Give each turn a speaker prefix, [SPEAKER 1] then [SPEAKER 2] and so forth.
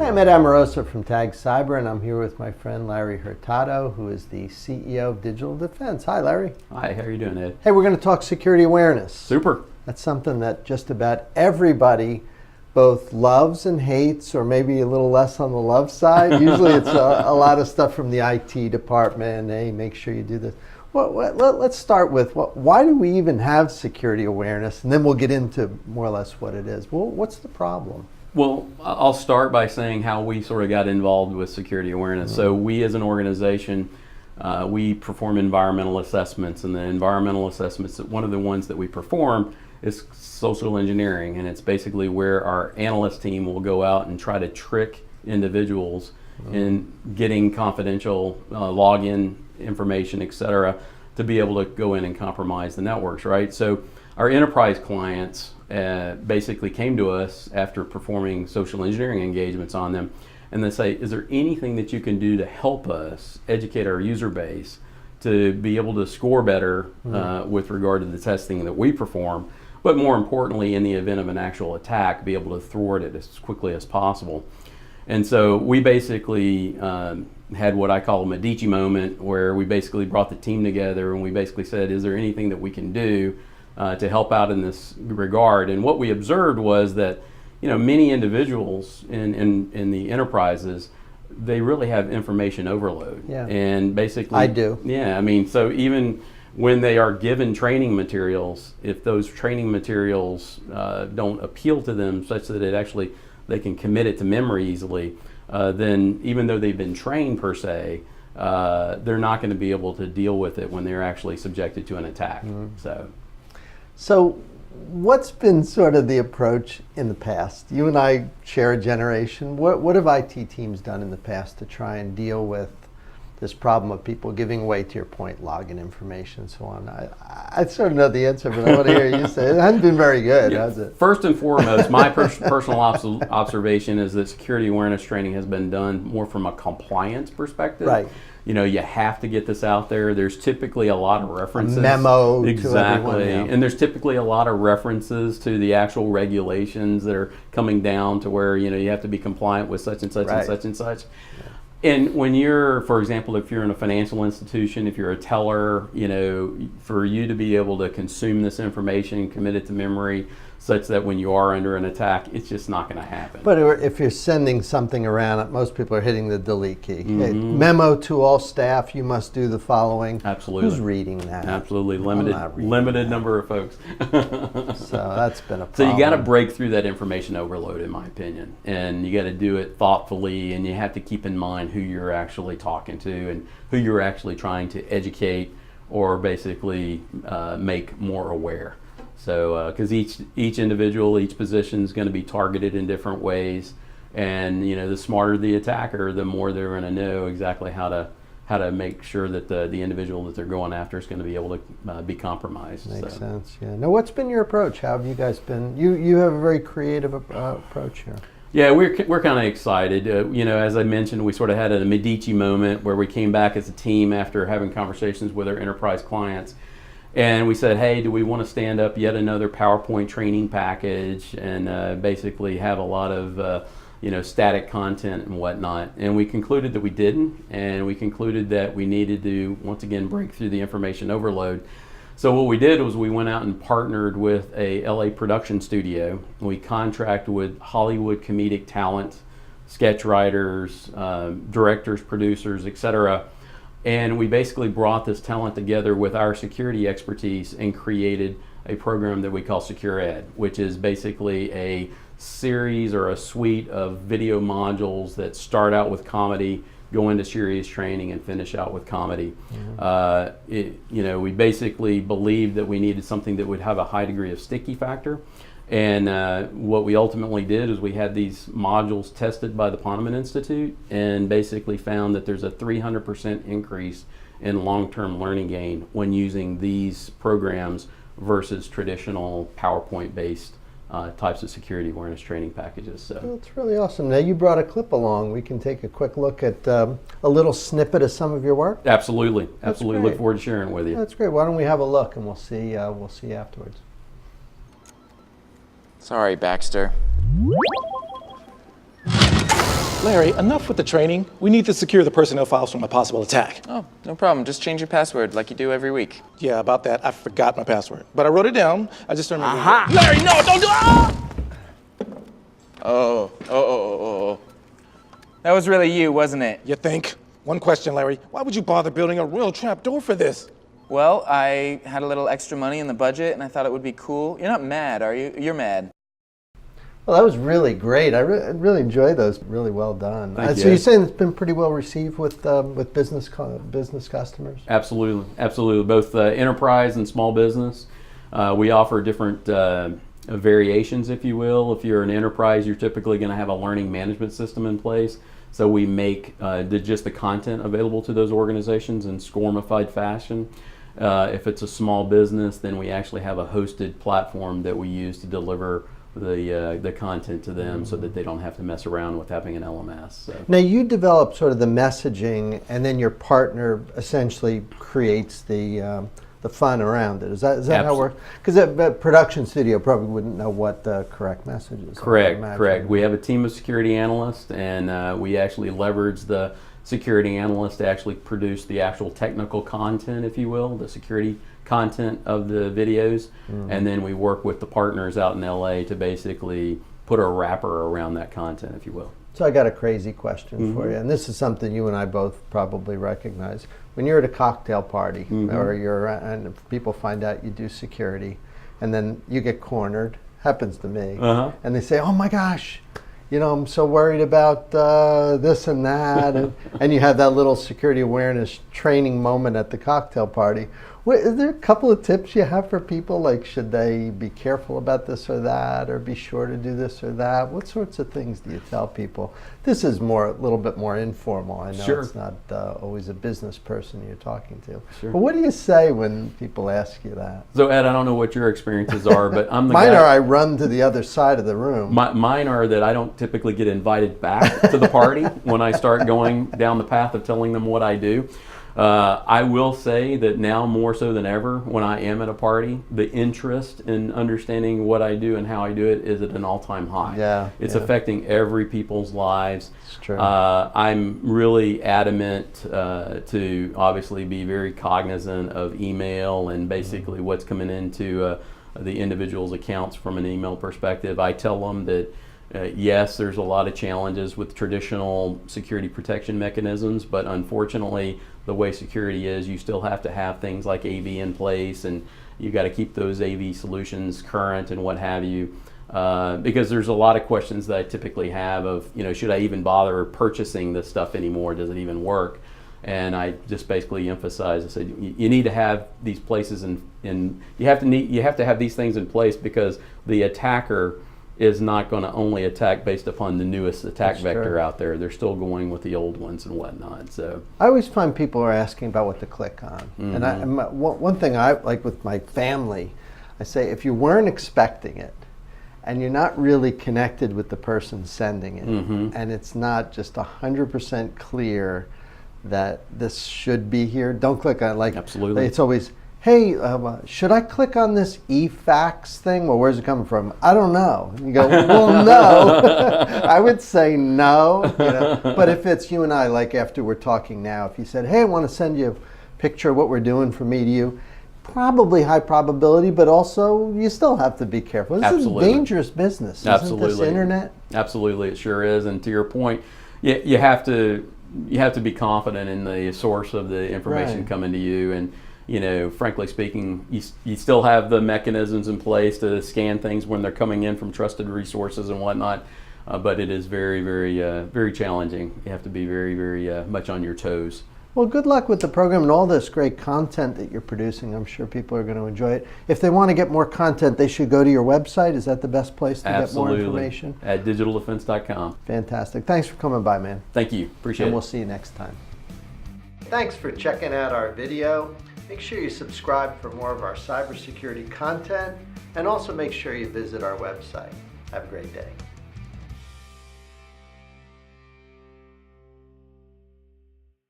[SPEAKER 1] Hi, I'm Ed Amoroso from Tag Cyber, and I'm here with my friend Larry Hurtado, who is the CEO of Digital Defense. Hi, Larry.
[SPEAKER 2] Hi, how are you doing, Ed?
[SPEAKER 1] Hey, we're going to talk security awareness.
[SPEAKER 2] Super.
[SPEAKER 1] That's something that just about everybody both loves and hates, or maybe a little less on the love side. Usually it's a lot of stuff from the IT department. Hey, make sure you do this. Let's start with why do we even have security awareness? And then we'll get into more or less what it is. Well, what's the problem?
[SPEAKER 2] Well, I'll start by saying how we sort of got involved with security awareness. So we as an organization, we perform environmental assessments, and the environmental assessments, one of the ones that we perform is social engineering, and it's basically where our analyst team will go out and try to trick individuals in getting confidential login information, et cetera, to be able to go in and compromise the networks, right? So our enterprise clients basically came to us after performing social engineering engagements on them, and they say, is there anything that you can do to help us educate our user base to be able to score better with regard to the testing that we perform, but more importantly, in the event of an actual attack, be able to thwart it as quickly as possible. And so we basically had what I call a Medici moment, where we basically brought the team together and we basically said, is there anything that we can do to help out in this regard? And what we observed was that, you know, many individuals in the enterprises, they really have information overload.
[SPEAKER 1] Yeah.
[SPEAKER 2] And basically,
[SPEAKER 1] I do.
[SPEAKER 2] Yeah, I mean, so even when they are given training materials, if those training materials don't appeal to them such that they can commit it to memory easily, then even though they've been trained per se, they're not going to be able to deal with it when they're actually subjected to an attack.
[SPEAKER 1] So what's been sort of the approach in the past? You and I share a generation. What have IT teams done in the past to try and deal with this problem of people giving away, to your point, login information and so on? I sort of know the answer, but I want to hear you say it. It hasn't been very good, has it?
[SPEAKER 2] First and foremost, my personal observation is that security awareness training has been done more from a compliance perspective.
[SPEAKER 1] Right.
[SPEAKER 2] You know, you have to get this out there. There's typically a lot of references.
[SPEAKER 1] A memo
[SPEAKER 2] exactly.
[SPEAKER 1] to everyone. Yeah.
[SPEAKER 2] And there's typically a lot of references to the actual regulations that are coming down to where, you know, you have to be compliant with such and such and such and such. Yeah. And when you're, for example, if you're in a financial institution, if you're a teller, you know, for you to be able to consume this information, commit it to memory, such that when you are under an attack, it's just not going to happen.
[SPEAKER 1] But if you're sending something around, most people are hitting the delete key. Hey, memo to all staff, you must do the following.
[SPEAKER 2] Absolutely.
[SPEAKER 1] Who's reading that?
[SPEAKER 2] Absolutely. Limited number of folks.
[SPEAKER 1] So that's been a problem.
[SPEAKER 2] So you got to break through that information overload, in my opinion. And you got to do it thoughtfully, and you have to keep in mind who you're actually talking to and who you're actually trying to educate or basically make more aware. So, because each individual, each position is going to be targeted in different ways, and you know, the smarter the attacker, the more they're going to know exactly how to make sure that the individual that they're going after is going to be able to be compromised.
[SPEAKER 1] Makes sense. Yeah. Now, what's been your approach? How have you guys been? You have a very creative approach here. Yeah,
[SPEAKER 2] we're kind of excited. You know, as I mentioned, we sort of had a Medici moment where we came back as a team after having conversations with our enterprise clients. And we said, hey, do we want to stand up yet another PowerPoint training package and basically have a lot of you know, static content and whatnot? And we concluded that we didn't, and we concluded that we needed to, once again, break through the information overload. So what we did was we went out and partnered with a LA production studio. We contracted with Hollywood comedic talent, sketch writers, directors, producers, etc. And we basically brought this talent together with our security expertise and created a program that we call Secure Ed, which is basically a series or a suite of video modules that start out with comedy, go into serious training, and finish out with comedy. You know, we basically believed that we needed something that would have a high degree of sticky factor. And what we ultimately did is we had these modules tested by the Ponemon Institute and basically found that there's a 300% increase in long-term learning gain when using these programs versus traditional PowerPoint-based types of security awareness training packages. So
[SPEAKER 1] well, that's really awesome. Now, you brought a clip along. We can take a quick look at a little snippet of some of your work.
[SPEAKER 2] Absolutely. Look forward to sharing with you.
[SPEAKER 1] That's great. Why don't we have a look, and we'll see afterwards.
[SPEAKER 3] Sorry, Baxter. Larry, enough with the training. We need to secure the personnel files from a possible attack.
[SPEAKER 4] Oh, no problem. Just change your password like you do every week.
[SPEAKER 3] Yeah, about that, I forgot my password. But I wrote it down. I just remembered.
[SPEAKER 4] Aha!
[SPEAKER 3] Larry, no, don't do it!
[SPEAKER 4] Oh. That was really you, wasn't it?
[SPEAKER 3] You think? One question, Larry. Why would you bother building a real trap door for this?
[SPEAKER 4] Well, I had a little extra money in the budget, and I thought it would be cool. You're not mad, are you? You're mad.
[SPEAKER 1] Well, that was really great. I really enjoy those. Really well done.
[SPEAKER 2] Thank you.
[SPEAKER 1] So you're saying it's been pretty well received with business customers?
[SPEAKER 2] Absolutely. Both enterprise and small business. We offer different variations, if you will. If you're an enterprise, you're typically going to have a learning management system in place. So we make just the content available to those organizations in SCORMified fashion. If it's a small business, then we actually have a hosted platform that we use to deliver the content to them so that they don't have to mess around with having an LMS. So.
[SPEAKER 1] Now you develop sort of the messaging, and then your partner essentially creates the fun around it. Is that how it works? Because a production studio probably wouldn't know what the correct message is.
[SPEAKER 2] Correct. We have a team of security analysts, and we actually leverage the security analysts to actually produce the actual technical content, if you will, the security content of the videos, and then we work with the partners out in LA to basically put a wrapper around that content, if you will.
[SPEAKER 1] So I got a crazy question for you, and this is something you and I both probably recognize. When you're at a cocktail party, or and people find out you do security, and then you get cornered, happens to me, and they say, "Oh my gosh, I'm so worried about this and that," and you have that little security awareness training moment at the cocktail party. Is there a couple of tips you have for people? Like, should they be careful about this or that, or be sure to do this or that? What sorts of things do you tell people? This is a little bit more informal. I know it's not always a business person you're talking to. But what do you say when people ask you that?
[SPEAKER 2] So Ed, I don't know what your experiences are, but I'm the
[SPEAKER 1] Mine
[SPEAKER 2] guy.
[SPEAKER 1] are I run to the other side of the room.
[SPEAKER 2] Mine are that I don't typically get invited back to the party when I start going down the path of telling them what I do. I will say that now more so than ever, when I am at a party, the interest in understanding what I do and how I do it is at an all-time high. It's affecting every people's lives.
[SPEAKER 1] It's true.
[SPEAKER 2] I'm really adamant to obviously be very cognizant of email and basically what's coming into the individual's accounts from an email perspective. I tell them that yes, there's a lot of challenges with traditional security protection mechanisms, but unfortunately, the way security is, you still have to have things like AV in place, and you got to keep those AV solutions current and what have you. Because there's a lot of questions that I typically have of, should I even bother purchasing this stuff anymore? Does it even work? And I just basically emphasize, I said, you need to have these places you have to have these things in place, because the attacker is not going to only attack based upon the newest attack vector out there. They're still going with the old ones and whatnot. So
[SPEAKER 1] I always find people are asking about what to click on. And one thing I like with my family, I say, if you weren't expecting it and you're not really connected with the person sending it, and it's not just 100% clear that this should be here, don't click on it.
[SPEAKER 2] Absolutely.
[SPEAKER 1] It's always, hey, should I click on this e-fax thing? Well, where's it coming from? I don't know. And you go, well, no. I would say no. But if it's you and I, like after we're talking now, if you said, hey, I want to send you a picture of what we're doing from me to you, probably high probability, but also you still have to be careful. This is a dangerous business, isn't this internet?
[SPEAKER 2] Absolutely, it sure is. And to your point, you have to be confident in the source of the information coming to you. And frankly speaking, you still have the mechanisms in place to scan things when they're coming in from trusted resources and whatnot, but it is very, very, very challenging. You have to be very, very much on your toes.
[SPEAKER 1] Well, good luck with the program and all this great content that you're producing. I'm sure people are going to enjoy it. If they want to get more content, they should go to your website. Is that the best place to get more information?
[SPEAKER 2] At digitaldefense.com.
[SPEAKER 1] Fantastic. Thanks for coming by, man.
[SPEAKER 2] Thank you. Appreciate it.
[SPEAKER 1] And we'll see you next time. Thanks for checking out our video. Make sure you subscribe for more of our cybersecurity content, and also make sure you visit our website. Have a great day.